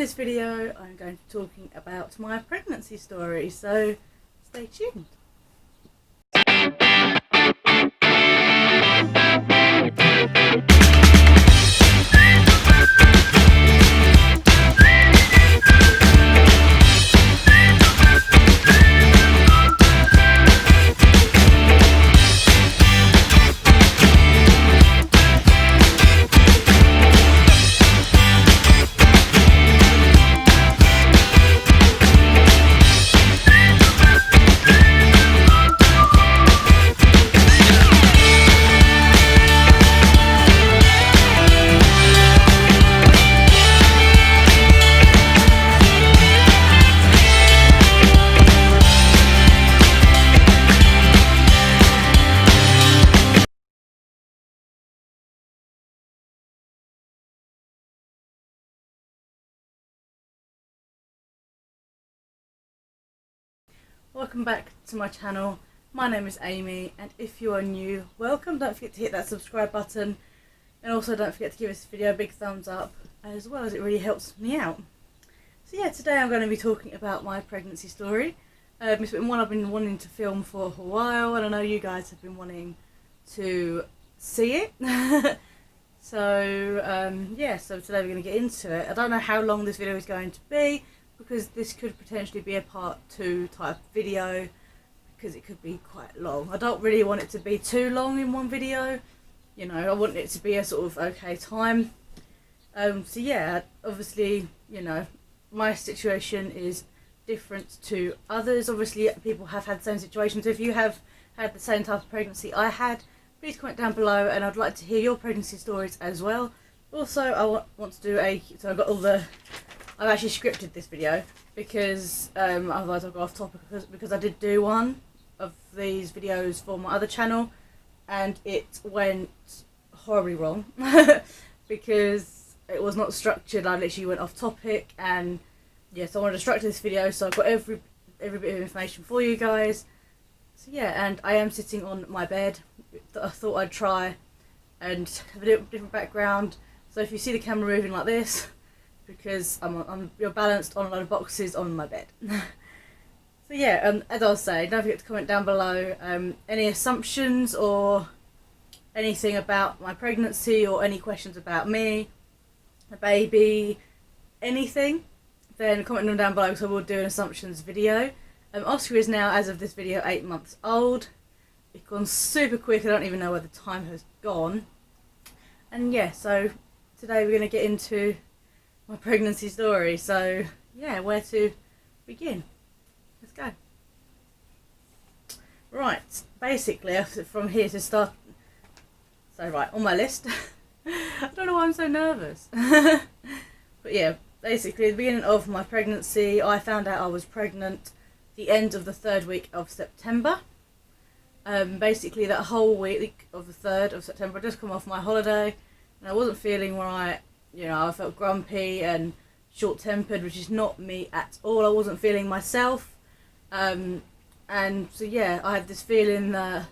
this video I'm going to be talking about my pregnancy story, so stay tuned. Welcome back to my channel. My name is Amy, and if you are new, welcome. Don't forget to hit that subscribe button, and also don't forget to give this video a big thumbs up, as well as it really helps me out. So yeah, today I'm going to be talking about my pregnancy story. It's been one I've been wanting to film for a while, and I know you guys have been wanting to see it. Yeah, so today we're going to get into it. I don't know how long this video is going to be, because this could potentially be a part 2 type video, because it could be quite long. I don't really want it to be too long in one video, you know, I want it to be a sort of okay time. So yeah, obviously, you know, my situation is different to others. Obviously people have had the same situations. If you have had the same type of pregnancy I had, please comment down below, and I'd like to hear your pregnancy stories as well. Also, I want to do so I've got all the, I've actually scripted this video because otherwise I'll go off topic, because I did do one of these videos for my other channel and it went horribly wrong because it was not structured. I literally went off topic, and yes, I wanted to structure this video, so I've got every bit of information for you guys. So yeah, and I am sitting on my bed. I thought I'd try and have a different background, so if you see the camera moving like this, because you're balanced on a lot of boxes on my bed. So yeah, as I was saying, don't forget to comment down below any assumptions or anything about my pregnancy, or any questions about me, the baby, anything, then comment them down below, because I will do an assumptions video. Oscar is now, as of this video, 8 months old. It's gone super quick, I don't even know where the time has gone. And yeah, so today we're going to get into my pregnancy story. So yeah, where to begin? Let's go. Right, basically from here to start. So right, on my list. I don't know why I'm so nervous. But yeah, basically at the beginning of my pregnancy, I found out I was pregnant the end of the 3rd week of September. Basically that whole week of the 3rd of September, I just come off my holiday and I wasn't feeling right. You know, I felt grumpy and short-tempered, which is not me at all. I wasn't feeling myself. And so yeah, I had this feeling that,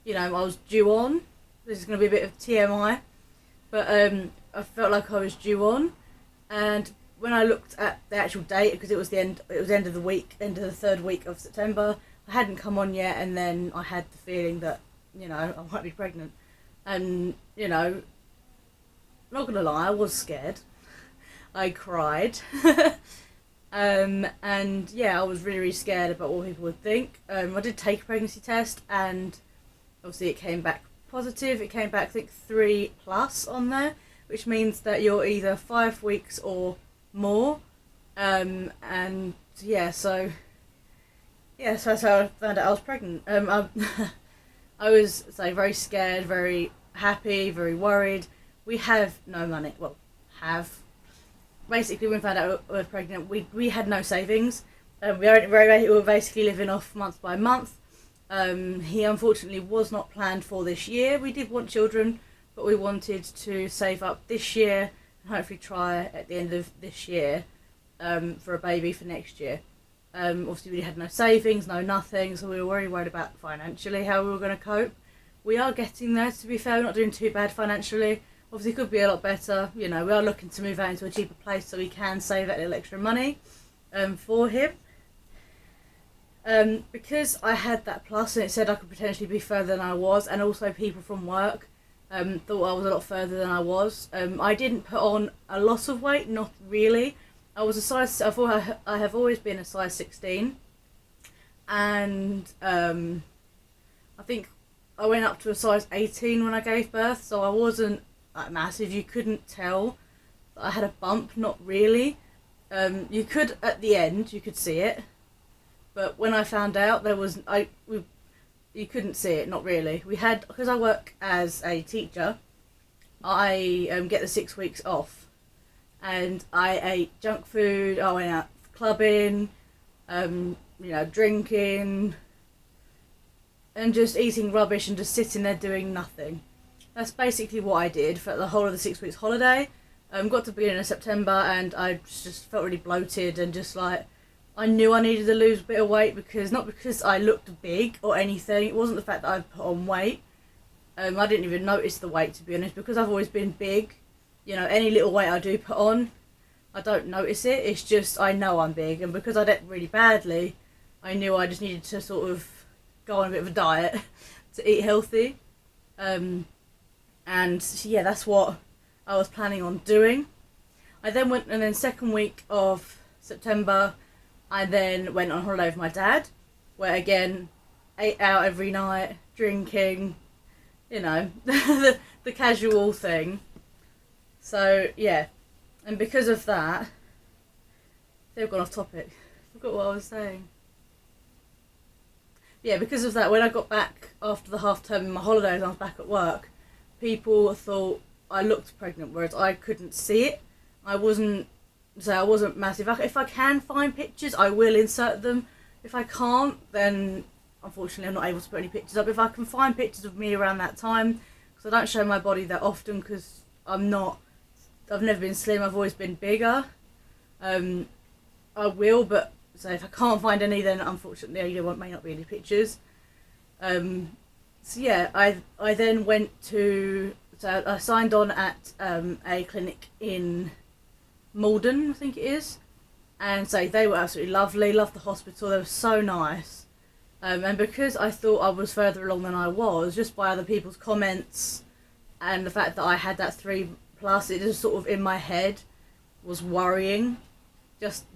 you know, I was due on. This is going to be a bit of TMI. But I felt like I was due on. And when I looked at the actual date, because it was end of the week, end of the 3rd week of September, I hadn't come on yet, and then I had the feeling that, you know, I might be pregnant. And, you know, not gonna lie, I was scared. I cried. And yeah, I was really scared about what people would think. I did take a pregnancy test, and obviously it came back positive. It came back, I think, 3+ on there, which means that you're either 5 weeks or more. And yeah, so that's how I found out I was pregnant. I was very scared, very happy, very worried. We have no money. Well, basically when we found out we were pregnant, we had no savings. We were basically living off month by month. He unfortunately was not planned for this year. We did want children, but we wanted to save up this year and hopefully try at the end of this year for a baby for next year. Obviously we had no savings, no nothing, so we were very worried about financially how we were going to cope. We are getting there, to be fair. We're not doing too bad financially. Obviously, it could be a lot better. You know, we are looking to move out into a cheaper place so we can save that little extra money for him. Because I had that plus and it said I could potentially be further than I was, and also people from work thought I was a lot further than I was. I didn't put on a lot of weight, not really. I have always been a size 16, and I think I went up to a size 18 when I gave birth, so I wasn't like massive. You couldn't tell that I had a bump, not really. You could at the end, you could see it, but when I found out you couldn't see it, not really. We had, because I work as a teacher, I get the 6 weeks off, and I ate junk food. I went out clubbing, drinking, and just eating rubbish and just sitting there doing nothing. That's basically what I did for the whole of the 6 weeks holiday. Got to the beginning of September and I just felt really bloated and just like, I knew I needed to lose a bit of weight, not because I looked big or anything. It wasn't the fact that I put on weight. I didn't even notice the weight, to be honest, because I've always been big. You know, any little weight I do put on, I don't notice it. It's just I know I'm big, and because I ate really badly, I knew I just needed to sort of go on a bit of a diet to eat healthy. And yeah, that's what I was planning on doing. I then went, and then second week of September, I then went on holiday with my dad, where again, ate out every night, drinking, the casual thing. So yeah, and because of that, they've gone off topic. I forgot what I was saying. Yeah, because of that, when I got back after the half term in my holidays and I was back at work, people thought I looked pregnant, whereas I couldn't see it. I wasn't massive. If I can find pictures, I will insert them. If I can't, then unfortunately I'm not able to put any pictures up. If I can find pictures of me around that time, because I don't show my body that often, because I've never been slim, I've always been bigger. I will, but so if I can't find any, then unfortunately there may not be any pictures. So yeah, I then I signed on at a clinic in Malden, I think it is, and so they were absolutely lovely. Loved the hospital, they were so nice. And because I thought I was further along than I was, just by other people's comments and the fact that I had that 3+, it just sort of in my head was worrying. Just,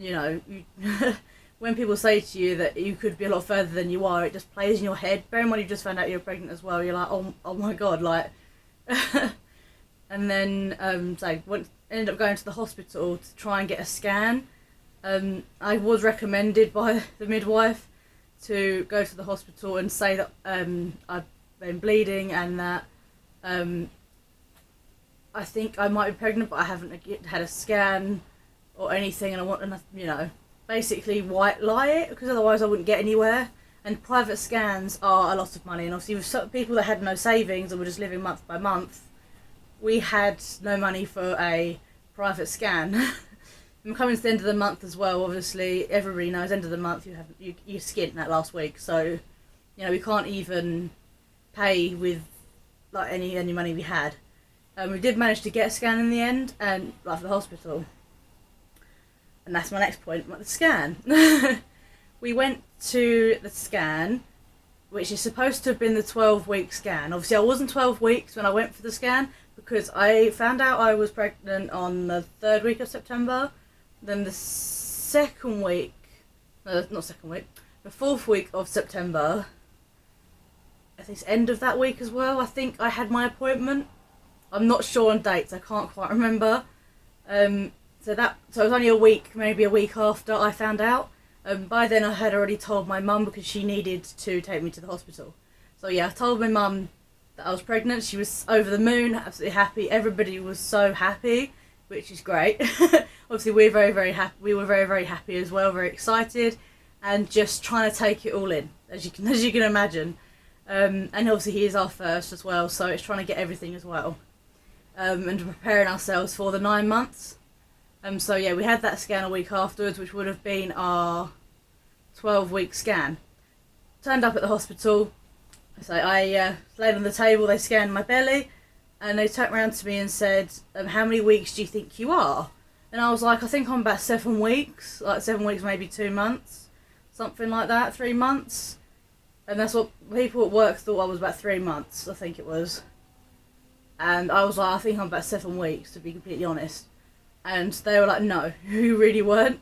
when people say to you that you could be a lot further than you are, it just plays in your head. Bear in mind you just found out you're pregnant as well, you're like, oh my god, like... And then ended up going to the hospital to try and get a scan. I was recommended by the midwife to go to the hospital and say that I've been bleeding and that I think I might be pregnant, but I haven't had a scan or anything, and I want to, basically white lie it, because otherwise I wouldn't get anywhere. And private scans are a lot of money, and obviously with some people that had no savings and were just living month by month, we had no money for a private scan. I'm coming to the end of the month as well, obviously. Everybody knows end of the month you skint that last week, so we can't even pay with like any money we had. We did manage to get a scan in the end, and for the hospital. And that's my next point, the scan. We went to the scan, which is supposed to have been the 12-week scan. Obviously I wasn't 12 weeks when I went for the scan, because I found out I was pregnant on the 3rd week of September. Then the 4th week of September, I think it's end of that week as well, I think I had my appointment. I'm not sure on dates, I can't quite remember. So it was only maybe a week after I found out. By then I had already told my mum, because she needed to take me to the hospital. So yeah, I told my mum that I was pregnant. She was over the moon, absolutely happy. Everybody was so happy, which is great. Obviously we were very, very happy. We were very, very happy as well, very excited, and just trying to take it all in, as you can imagine. And obviously he is our first as well, so it's trying to get everything as well, and preparing ourselves for the 9 months. So yeah, we had that scan a week afterwards, which would have been our 12-week scan. Turned up at the hospital, so I laid on the table, they scanned my belly, and they turned around to me and said, how many weeks do you think you are? And I was like, I think I'm about 7 weeks, like 7 weeks, maybe 2 months, something like that, 3 months. And that's what people at work thought I was, about 3 months, I think it was. And I was like, I think I'm about 7 weeks, to be completely honest. And they were like, no, you really weren't.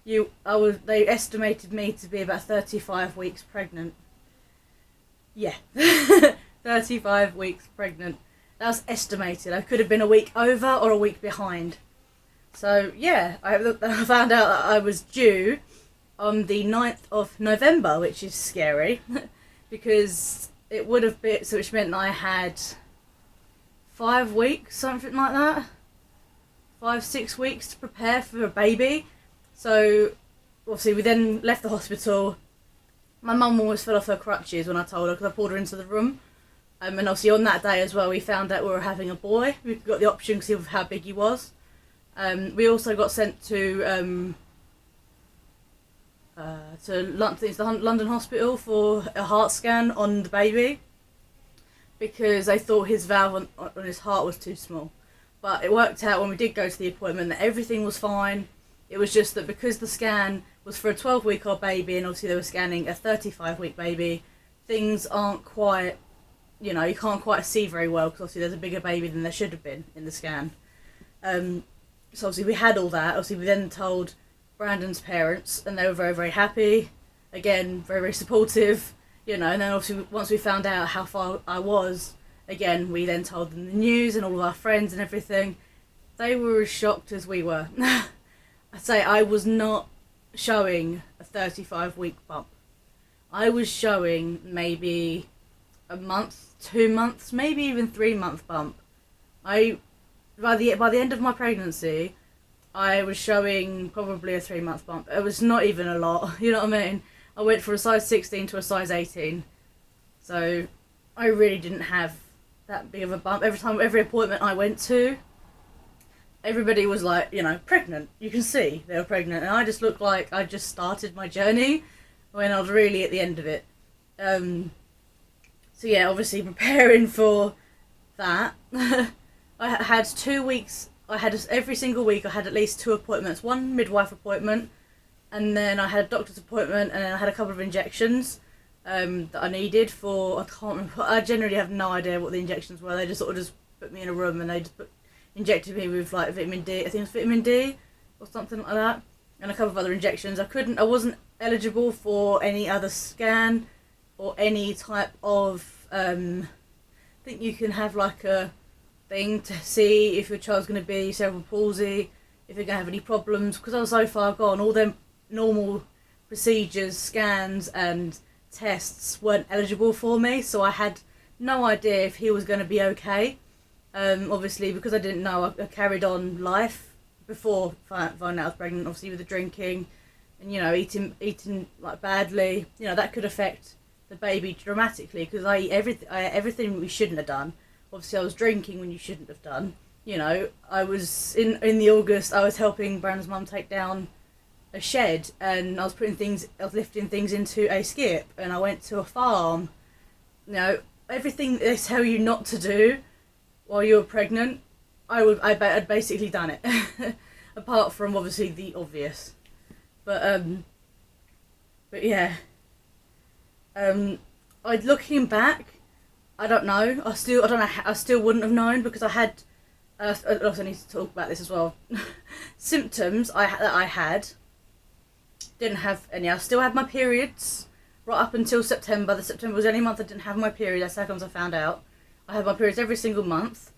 They estimated me to be about 35 weeks pregnant. Yeah, 35 weeks pregnant. That was estimated. I could have been a week over or a week behind. So yeah, I found out that I was due on the 9th of November, which is scary, because it would have been, so which meant I had 5 weeks, something like that. 5-6 weeks to prepare for a baby. So obviously we then left the hospital. My mum almost fell off her crutches when I told her, because I pulled her into the room. And obviously on that day as well, we found out we were having a boy. We got the option because of how big he was. We also got sent to the London hospital for a heart scan on the baby, because they thought his valve on his heart was too small. But it worked out when we did go to the appointment that everything was fine. It was just that because the scan was for a 12-week-old baby, and obviously they were scanning a 35-week baby, things aren't quite, you can't quite see very well, because obviously there's a bigger baby than there should have been in the scan. So obviously we had all that. Obviously we then told Brandon's parents, and they were very, very happy. Again, very, very supportive, and then obviously once we found out how far I was, again, we then told them the news and all of our friends and everything. They were as shocked as we were. I'd say I was not showing a 35-week bump. I was showing maybe a month, 2 months, maybe even 3-month bump. By the end of my pregnancy, I was showing probably a 3-month bump. It was not even a lot, you know what I mean? I went from a size 16 to a size 18. So I really didn't have that big of a bump. Every appointment I went to, everybody was like, pregnant. You can see they were pregnant. And I just looked like I just started my journey when I was really at the end of it. So yeah, obviously preparing for that. I had 2 weeks. Every single week I had at least 2 appointments. One midwife appointment, and then I had a doctor's appointment, and then I had a couple of injections that I needed for, I can't remember. I generally have no idea what the injections were. They just sort of just put me in a room and they just injected me with like vitamin D. I think it was vitamin D or something like that, and a couple of other injections. I wasn't eligible for any other scan or any type of I think you can have like a thing to see if your child's going to be cerebral palsy, if you're going to have any problems, because I was so far gone. All them normal procedures, scans and tests weren't eligible for me, so I had no idea if he was going to be okay. Obviously, because I didn't know, I carried on life before finding out I was pregnant, obviously with the drinking and, eating like badly. That could affect the baby dramatically, because I ate everything we shouldn't have done. Obviously I was drinking when you shouldn't have done. I was in the August, I was helping Brandon's mum take down a shed, and I was lifting things into a skip, and I went to a farm. Everything they tell you not to do while you're pregnant, I'd basically done it. Apart from obviously the obvious. But yeah. Looking back, I don't know. I still wouldn't have known, because I had. I also need to talk about this as well. Symptoms that I had. Didn't have any. I still had my periods right up until September. The September was the only month I didn't have my period. That's how comes I found out. I had my periods every single month.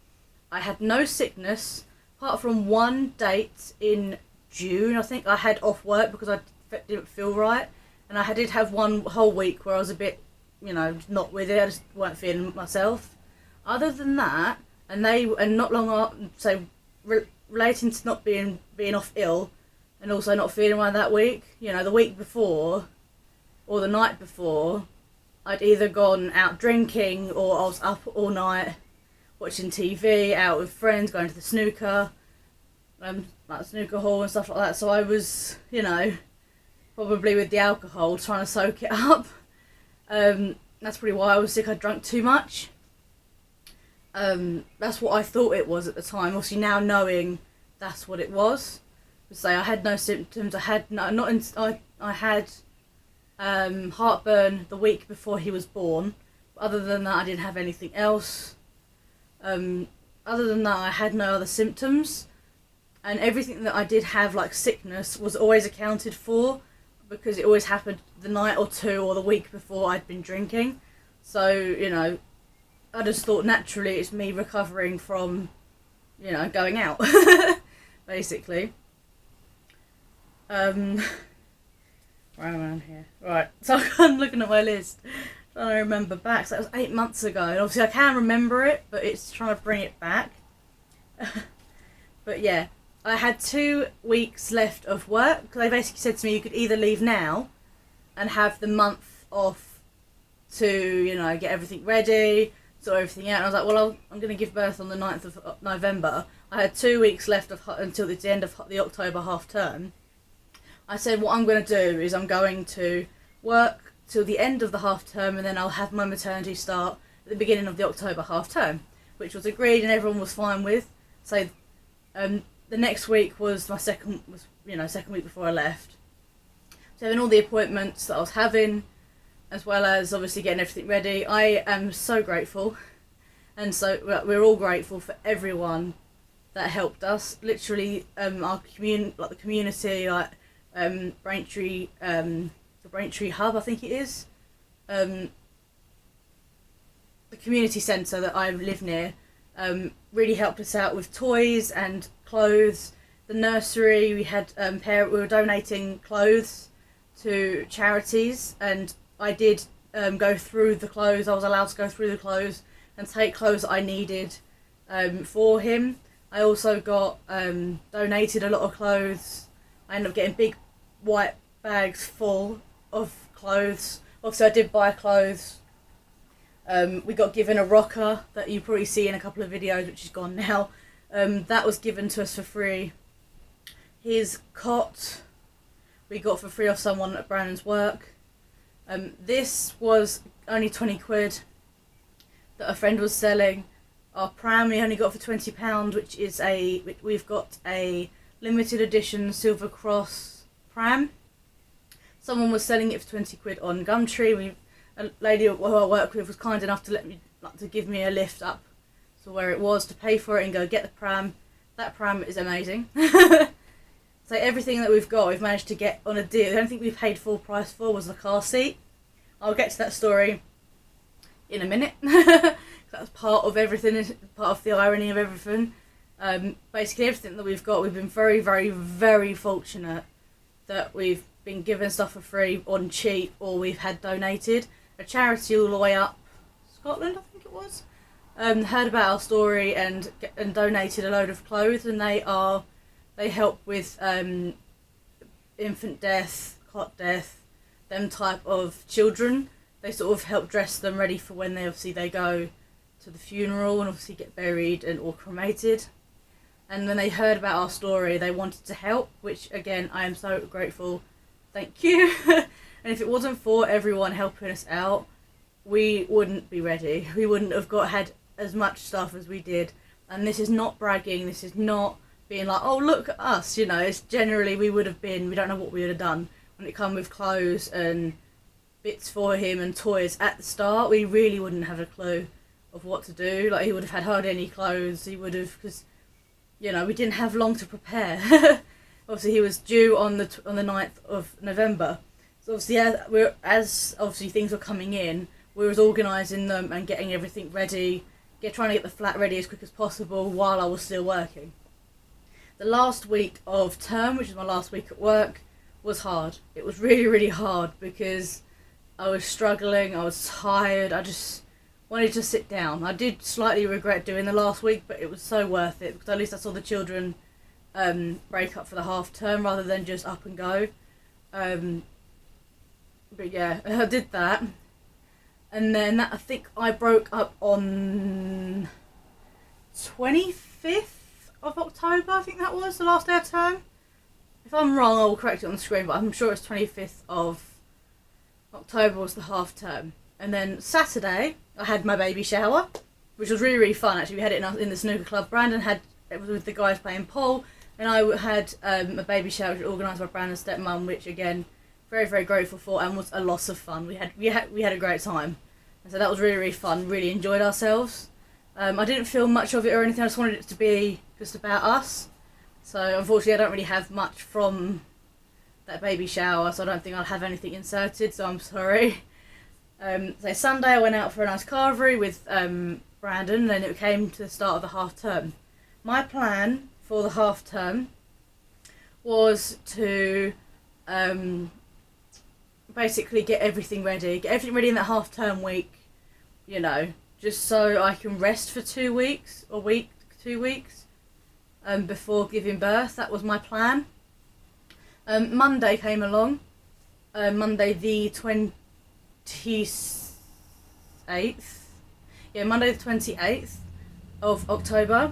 I had no sickness, apart from one date in June. I think I had off work because I didn't feel right. And I did have one whole week where I was a bit, not with it. I just weren't feeling myself. Other than that, and not long after, so relating to not being off ill, and also not feeling well that week. The week before, or the night before, I'd either gone out drinking, or I was up all night watching TV, out with friends, going to the snooker, like snooker hall and stuff like that. So I was, probably with the alcohol, trying to soak it up. That's probably why I was sick. I drank too much. That's what I thought it was at the time. Obviously now knowing that's what it was. Say I had no symptoms. I had no, not in, I had heartburn the week before he was born. But other than that, I didn't have anything else. Other than that, I had no other symptoms, and everything that I did have, like sickness, was always accounted for because it always happened the night or two or the week before I'd been drinking. So, you know, I just thought naturally it's me recovering from, you know, going out, basically. Right around here. Right, so I'm looking at my list, trying to remember back. So that was 8 months ago, and obviously I can remember it, but it's trying to bring it back. But yeah, I had 2 weeks left of work, because they basically said to me you could either leave now and have the month off to, you know, get everything ready, sort everything out. And I was like, well, I'm going to give birth on the 9th of November. I had 2 weeks left until the end of the October half term. I said what I'm going to do is I'm going to work till the end of the half term, and then I'll have my maternity start at the beginning of the October half term, which was agreed and everyone was fine with. So the next week was my second week before I left. So having all the appointments that I was having, as well as obviously getting everything ready, I am so grateful, and so we're all grateful for everyone that helped us. Literally, our the community, like Braintree, the Braintree Hub, I think it is, the community centre that I live near, really helped us out with toys and clothes. The nursery, we had we were donating clothes to charities, and I did go through the clothes. I was allowed to go through the clothes and take clothes that I needed for him. I also got donated a lot of clothes. I ended up getting big white bags full of clothes. Obviously I did buy clothes. We got given a rocker that you probably see in a couple of videos, which is gone now. That was given to us for free. His cot we got for free off someone at Brandon's work. This was only 20 quid that a friend was selling. Our pram we only got for £20, which is we've got a limited edition Silver Cross pram. Someone was selling it for 20 quid on Gumtree. A lady who I work with was kind enough to give me a lift up to where it was to pay for it and go get the pram. That pram is amazing. So everything that we've got, we've managed to get on a deal. The only thing we paid full price for was the car seat. I'll get to that story in a minute. That's part of everything, part of the irony of everything. Basically everything that we've got, we've been very, very, very fortunate that we've been given stuff for free on cheap, or we've had donated. A charity all the way up Scotland, I think it was, heard about our story and donated a load of clothes, and they help with infant death, cot death, them type of children. They sort of help dress them ready for when they go to the funeral and obviously get buried or cremated. And when they heard about our story, they wanted to help, which again I am so grateful. Thank you. And if it wasn't for everyone helping us out, we wouldn't be ready. We wouldn't have had as much stuff as we did. And this is not bragging. This is not being like, oh, look at us. You know, it's generally we don't know what we would have done when it come with clothes and bits for him and toys. At the start, we really wouldn't have a clue of what to do. Like, he would have had hardly any clothes. He would have, because, you know, we didn't have long to prepare. Obviously, he was due on the 9th of November. So obviously, as things were coming in, we was organising them and getting everything ready, trying to get the flat ready as quick as possible while I was still working. The last week of term, which is my last week at work, was hard. It was really, really hard because I was struggling, I was tired, I just wanted to sit down. I did slightly regret doing the last week, but it was so worth it because at least I saw the children break up for the half term rather than just up and go. But yeah, I did that. And then I think I broke up on 25th of October, I think that was the last day of term. If I'm wrong, I will correct it on the screen, but I'm sure it's 25th of October was the half term. And then Saturday, I had my baby shower. which was really, really fun actually. We had it in the snooker club. Brandon had, it was with the guys playing pool, and I had a baby shower organised by Brandon's stepmum, which again, very, very grateful for, and was a lot of fun. We had a great time, and so that was really, really fun. Really enjoyed ourselves. I didn't film much of it or anything. I just wanted it to be just about us. So unfortunately, I don't really have much from that baby shower, so I don't think I'll have anything inserted. So I'm sorry. So Sunday I went out for a nice carvery with Brandon, and then it came to the start of the half term. My plan for the half term was to basically get everything ready in that half term week, you know, just so I can rest for 2 weeks, or 2 weeks, before giving birth. That was my plan. Monday came along, Monday the 28th. Yeah, Monday the 28th of October,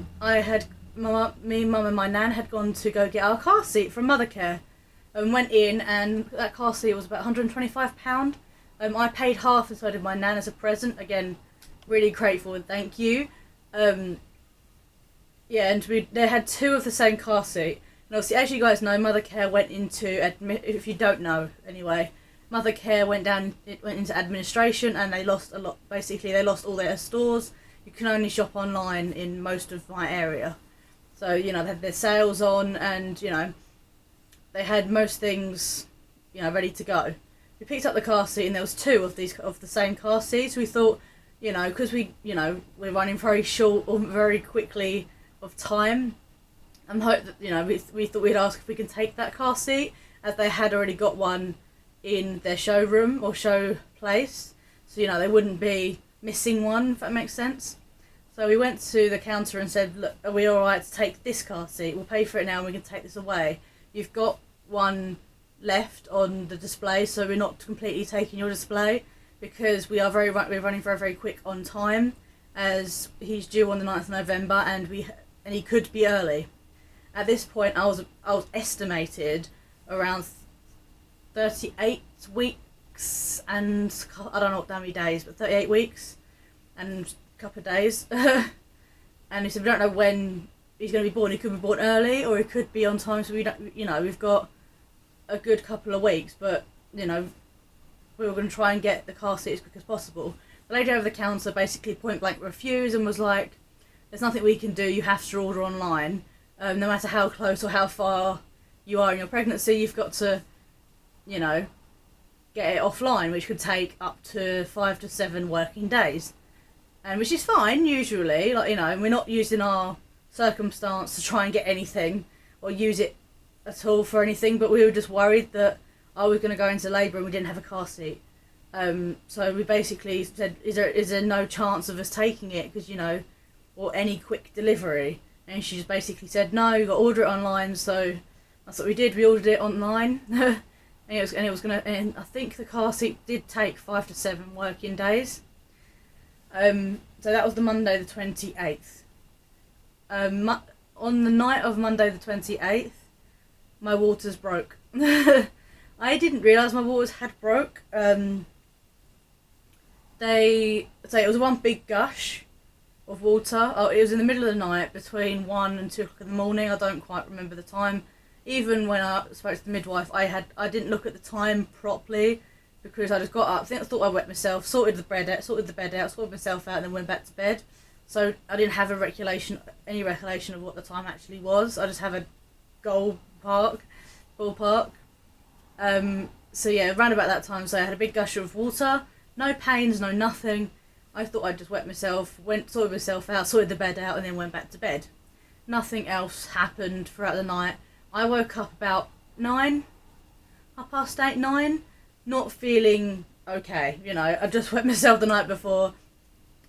me, mum and my nan had gone to go get our car seat from Mothercare, and went in, and that car seat was about £125. I paid half, and so did my nan, as a present. Again, really grateful and thank you. Yeah, and they had 2 of the same car seat. And obviously, as you guys know, Mothercare went into if you don't know anyway, Mothercare went into administration, and they lost a lot. Basically, they lost all their stores. You can only shop online in most of my area. So, you know, they had their sales on, and, you know, they had most things, you know, ready to go. We picked up the car seat, and there was 2 of the same car seats. We thought, you know, because we're running very short or very quickly of time, and hope that, you know, we thought we'd ask if we can take that car seat, as they had already got one in their showroom or show place, so, you know, they wouldn't be missing one, if that makes sense. So we went to the counter and said, look, are we alright to take this car seat? We'll pay for it now and we can take this away. You've got one left on the display, so we're not completely taking your display, because we're running very, very quick on time, as he's due on the 9th of November, and he could be early. At this point, I was estimated around 38 weeks, and I don't know how many days, but 38 weeks and a couple of days. And he said, we don't know when he's going to be born. He could be born early, or he could be on time, so we don't, you know, we've got a good couple of weeks, but, you know, we were going to try and get the car seat as quick as possible. The lady over the counter basically point blank refused, and was like, there's nothing we can do, you have to order online. No matter how close or how far you are in your pregnancy, you've got to, you know, get it offline, which could take up to 5 to 7 working days. And which is fine, usually, like, you know, and we're not using our circumstance to try and get anything, or use it at all for anything, but we were just worried that I was going to go into labour and we didn't have a car seat. So we basically said, is there no chance of us taking it, because, you know, or any quick delivery? And she just basically said, no, you've got to order it online. So that's what we did. We ordered it online. and I think the car seat did take 5 to 7 working days. So that was the Monday the 28th. On the night of Monday the 28th, my waters broke. I didn't realise my waters had broke. It was one big gush of water. Oh, it was in the middle of the night, between 1 and 2 o'clock in the morning. I don't quite remember the time. Even when I spoke to the midwife, I didn't look at the time properly, because I just got up. I thought I wet myself, sorted the bed out, sorted myself out, and then went back to bed. So I didn't have any recollection of what the time actually was. I just have a ballpark. So yeah, around about that time, so I had a big gush of water, no pains, no nothing. I thought I'd just wet myself, sorted myself out, sorted the bed out, and then went back to bed. Nothing else happened throughout the night. I woke up about 9, 8:30, 9, not feeling okay. You know, I just wet myself the night before.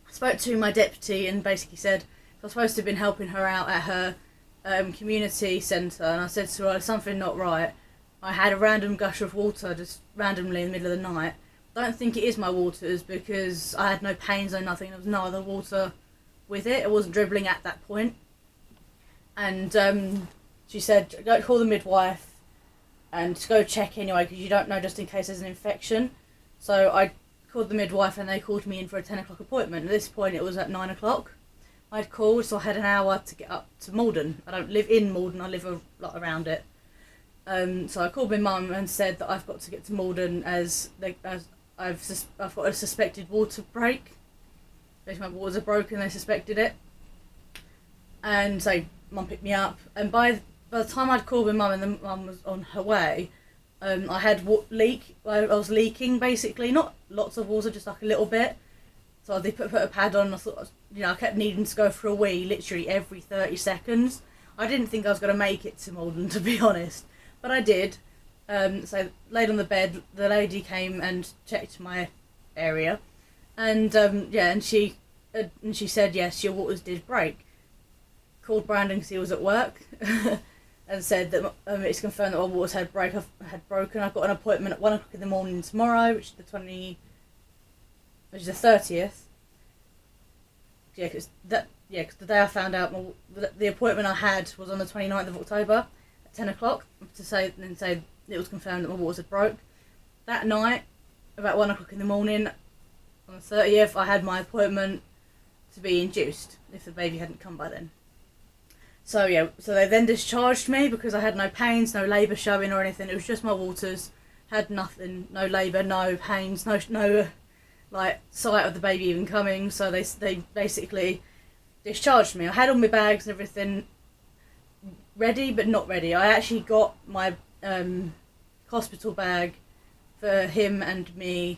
I spoke to my deputy and basically said, I was supposed to have been helping her out at her community centre, and I said to her, there's something not right. I had a random gush of water just randomly in the middle of the night. I don't think it is my waters, because I had no pains or nothing. There was no other water with it. It wasn't dribbling at that point. And she said, go call the midwife and go check anyway, because you don't know, just in case there's an infection. So I called the midwife and they called me in for a 10 o'clock appointment. At this point it was at 9 o'clock. I'd called, so I had an hour to get up to Malden. I don't live in Malden, I live a lot around it. So I called my mum and said that I've got to get to Malden as I've got a suspected water break. Basically my waters are broken, they suspected it. And so mum picked me up, and by the time I'd called my mum and the mum was on her way, I had I was leaking basically, not lots of water, just like a little bit. So they put a pad on. I thought, I kept needing to go for a wee literally every 30 seconds. I didn't think I was going to make it to Malden, to be honest, but I did. So laid on the bed, the lady came and checked my area, and and she said yes, your waters did break. Called Brandon because he was at work, and said that it's confirmed that my waters had broken. I've got an appointment at 1 o'clock in the morning tomorrow, which is the 30th. Because the day I found out the appointment I had was on the 29th of October at 10 o'clock to say it was confirmed that my waters had broke. That night, about 1 o'clock in the morning, on the 30th, I had my appointment to be induced if the baby hadn't come by then. So they then discharged me because I had no pains, no labour showing or anything. It was just my waters, had nothing, no labour, no pains, no sight of the baby even coming. So they basically discharged me. I had all my bags and everything ready, but not ready. I actually got my hospital bag for him and me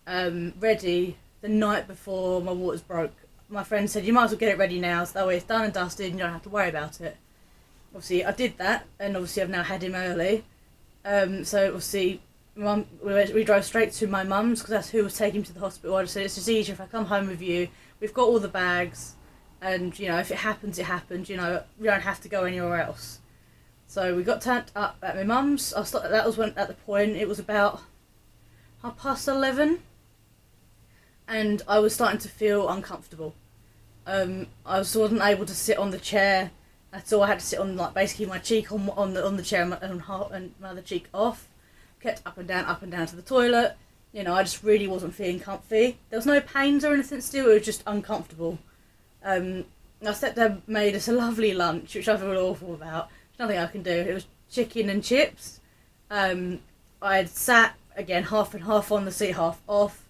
ready the night before my waters broke. My friend said, you might as well get it ready now, so that way it's done and dusted and you don't have to worry about it. Obviously I did that, and obviously I've now had him early. So obviously we drove straight to my mum's because that's who was taking him to the hospital. I just said, it's just easier if I come home with you. We've got all the bags, and if it happens, it happens. We don't have to go anywhere else. So we got turned up at my mum's. That was when, at the point, it was about 11:30, and I was starting to feel uncomfortable. I wasn't able to sit on the chair at all. I had to sit on basically my cheek on the chair and my other cheek off. Kept up and down to the toilet. I just really wasn't feeling comfy. There was no pains or anything still, it was just uncomfortable. My stepdad made us a lovely lunch, which I feel awful about. There's nothing I can do. It was chicken and chips. I had sat, again, half and half on the seat, half off.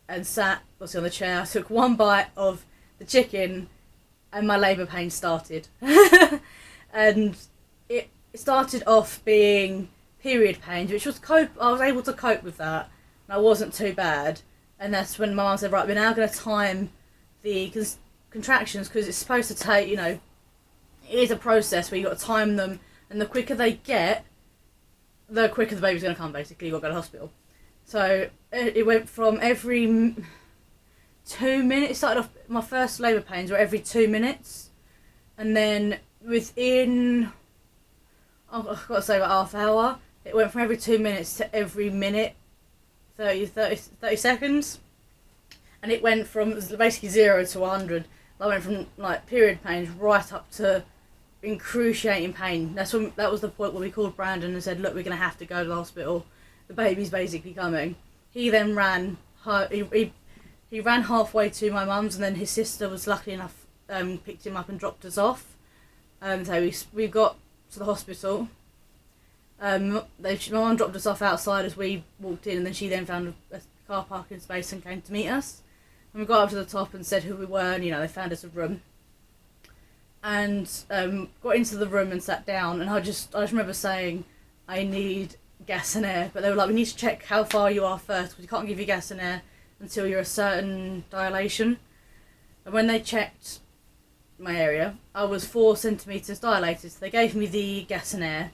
And sat, obviously, on the chair. I took one bite of the chicken and my labour pain started. And it started off being period pains, which was I was able to cope with that, and I wasn't too bad. And that's when my mum said, right, we're now going to time the contractions, because it's supposed to take, it is a process where you've got to time them, and the quicker they get, the quicker the baby's going to come, basically. You've got to go to the hospital. So it went from every 2 minutes. It started off, my first labour pains were every 2 minutes, and then within, I've got to say, about half hour, it went from every 2 minutes to every minute, 30 seconds, and it went from basically 0 to 100. I went from period pains right up to excruciating pain. That was the point where we called Brandon and said, look, we're going to have to go to the hospital. The baby's basically coming. He then ran. He ran halfway to my mum's, and then his sister was lucky enough picked him up and dropped us off. So we got to the hospital. My mum dropped us off outside as we walked in, and then she then found a car parking space and came to meet us. And we got up to the top and said who we were, and they found us a room. And got into the room and sat down, and I just remember saying, I need gas and air, but they were like, we need to check how far you are first, because we can't give you gas and air until you're a certain dilation. And when they checked my area, I was 4 centimetres dilated, so they gave me the gas and air,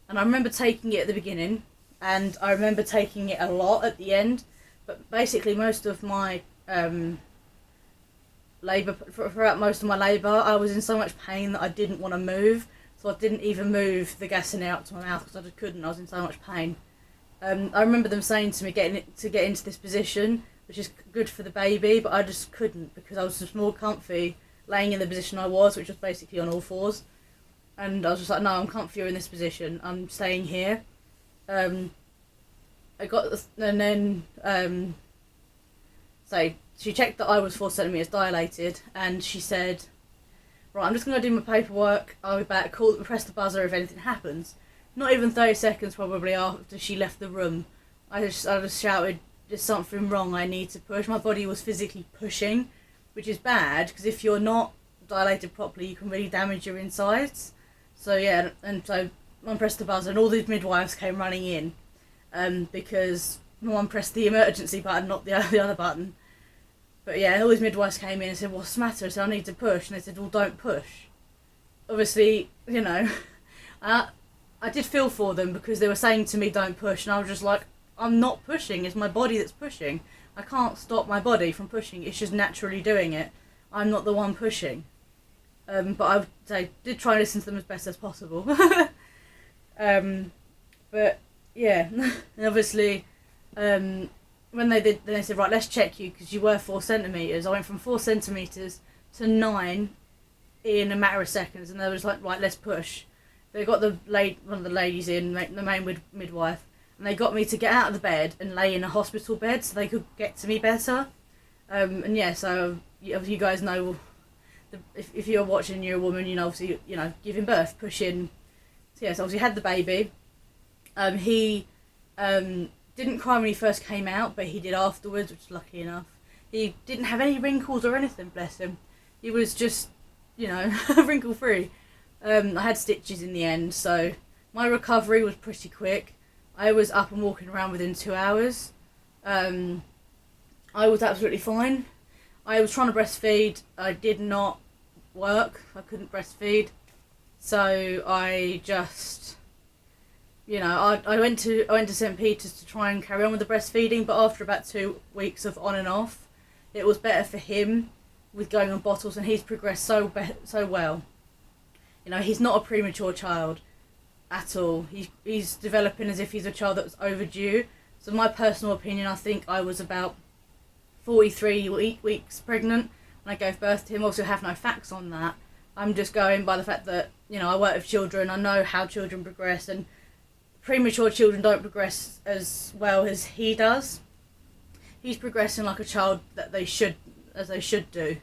and I remember taking it at the beginning, and I remember taking it a lot at the end, but basically most of my throughout most of my labour, I was in so much pain that I didn't want to move. So I didn't even move the gas and air up to my mouth because I just couldn't. I was in so much pain. I remember them saying to me, get into this position, which is good for the baby, but I just couldn't because I was just more comfy laying in the position I was, which was basically on all fours. And I was just like, no, I'm comfier in this position. I'm staying here. And and then so she checked that I was 4 centimeters dilated, and she said, right, I'm just going to do my paperwork, I'll be back, press the buzzer if anything happens. Not even 30 seconds probably after she left the room, I just shouted, there's something wrong, I need to push. My body was physically pushing, which is bad, because if you're not dilated properly, you can really damage your insides. So yeah, and so Mum pressed the buzzer, and all these midwives came running in, because Mum pressed the emergency button, not the other button. But yeah, all these midwives came in and said, what's the matter? I said, I need to push. And they said, well, don't push. Obviously, you know, I did feel for them, because they were saying to me, don't push. And I was just like, I'm not pushing. It's my body that's pushing. I can't stop my body from pushing. It's just naturally doing it. I'm not the one pushing. But I did try and listen to them as best as possible. But yeah, and obviously, when they did, then they said, right, let's check you, because you were 4 centimetres. I went from 4 centimetres to 9 in a matter of seconds, and they was like, right, let's push. They got one of the ladies in, the main midwife, and they got me to get out of the bed and lay in a hospital bed so they could get to me better. And yeah, so you guys know, if you're watching, you're a woman, you know, obviously, you know, giving birth, pushing. So yes, obviously had the baby. He didn't cry when he first came out, but he did afterwards, which is lucky enough. He didn't have any wrinkles or anything, bless him. He was just, you know, wrinkle free. I had stitches in the end, so my recovery was pretty quick. I was up and walking around within 2 hours. I was absolutely fine. I was trying to breastfeed. I did not work. I couldn't breastfeed. So I just, you know, I went to St. Peter's to try and carry on with the breastfeeding, but after about 2 weeks of on and off, it was better for him with going on bottles, and he's progressed so well. You know, he's not a premature child at all. He's developing as if he's a child that was overdue. So in my personal opinion, I think I was about 43 weeks pregnant when I gave birth to him. Also have no facts on that. I'm just going by the fact that, you know, I work with children, I know how children progress, and premature children don't progress as well as he does. He's progressing like a child that they should do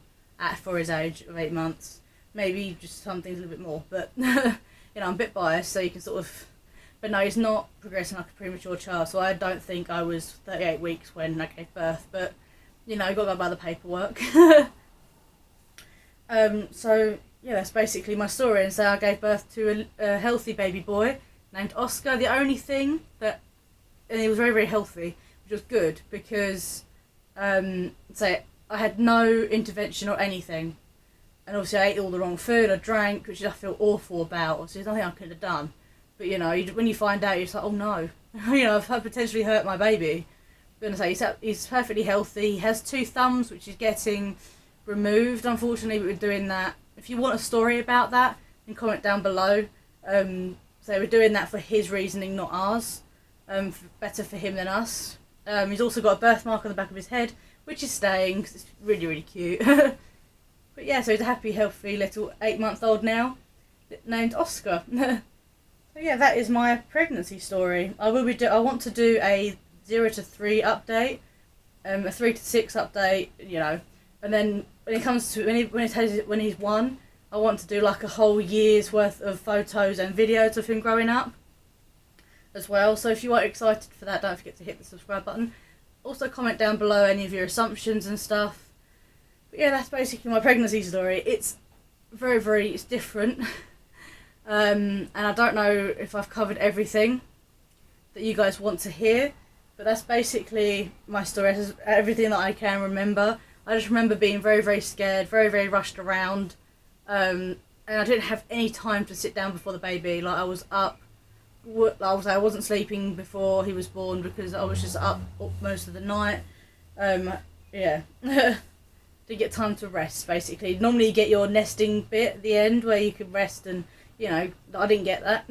for his age of 8 months. Maybe just some things a little bit more, but you know, I'm a bit biased, so you can sort of, but no, he's not progressing like a premature child, so I don't think I was 38 weeks when I gave birth, but you know, you've got to go by the paperwork. So yeah, that's basically my story. And so I gave birth to a healthy baby boy named Oscar. The only thing and he was very, very healthy, which was good, because I had no intervention or anything. And obviously I ate all the wrong food, I drank, which I feel awful about. Obviously there's nothing I could have done. But you know, when you find out, you're just like, oh no, you know, I've potentially hurt my baby. I'm going to say he's perfectly healthy. He has 2 thumbs, which is getting removed, unfortunately, but we're doing that. If you want a story about that, then comment down below. So we're doing that for his reasoning, not ours. Better for him than us. He's also got a birthmark on the back of his head, which is staying, because it's really, really cute. But yeah, so he's a happy, healthy little 8-month-old now, named Oscar. So yeah, that is my pregnancy story. I want to do a 0 to 3 update, a 3 to 6 update, you know, and then when it comes to when he's 1, I want to do like a whole year's worth of photos and videos of him growing up as well. So if you are excited for that, don't forget to hit the subscribe button. Also comment down below any of your assumptions and stuff. But yeah, that's basically my pregnancy story. It's it's different. And I don't know if I've covered everything that you guys want to hear, but that's basically my story. It's everything that I can remember. I just remember being very, very scared, very, very rushed around, and I didn't have any time to sit down before the baby. Like I was up, I wasn't sleeping before he was born, because I was just up most of the night. Yeah. Didn't get time to rest, basically. Normally you get your nesting bit at the end where you can rest, and you know, I didn't get that.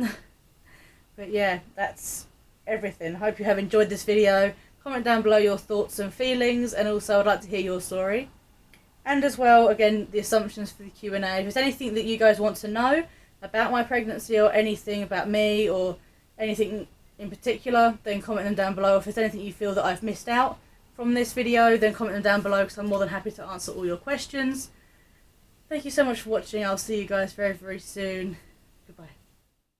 But yeah, that's everything. I hope you have enjoyed this video. Comment down below your thoughts and feelings, and also I'd like to hear your story. And as well, again, the assumptions for the Q&A. If there's anything that you guys want to know about my pregnancy, or anything about me, or anything in particular, then comment them down below. If there's anything you feel that I've missed out from this video, then comment them down below, because I'm more than happy to answer all your questions. Thank you so much for watching. I'll see you guys very, very soon. Goodbye.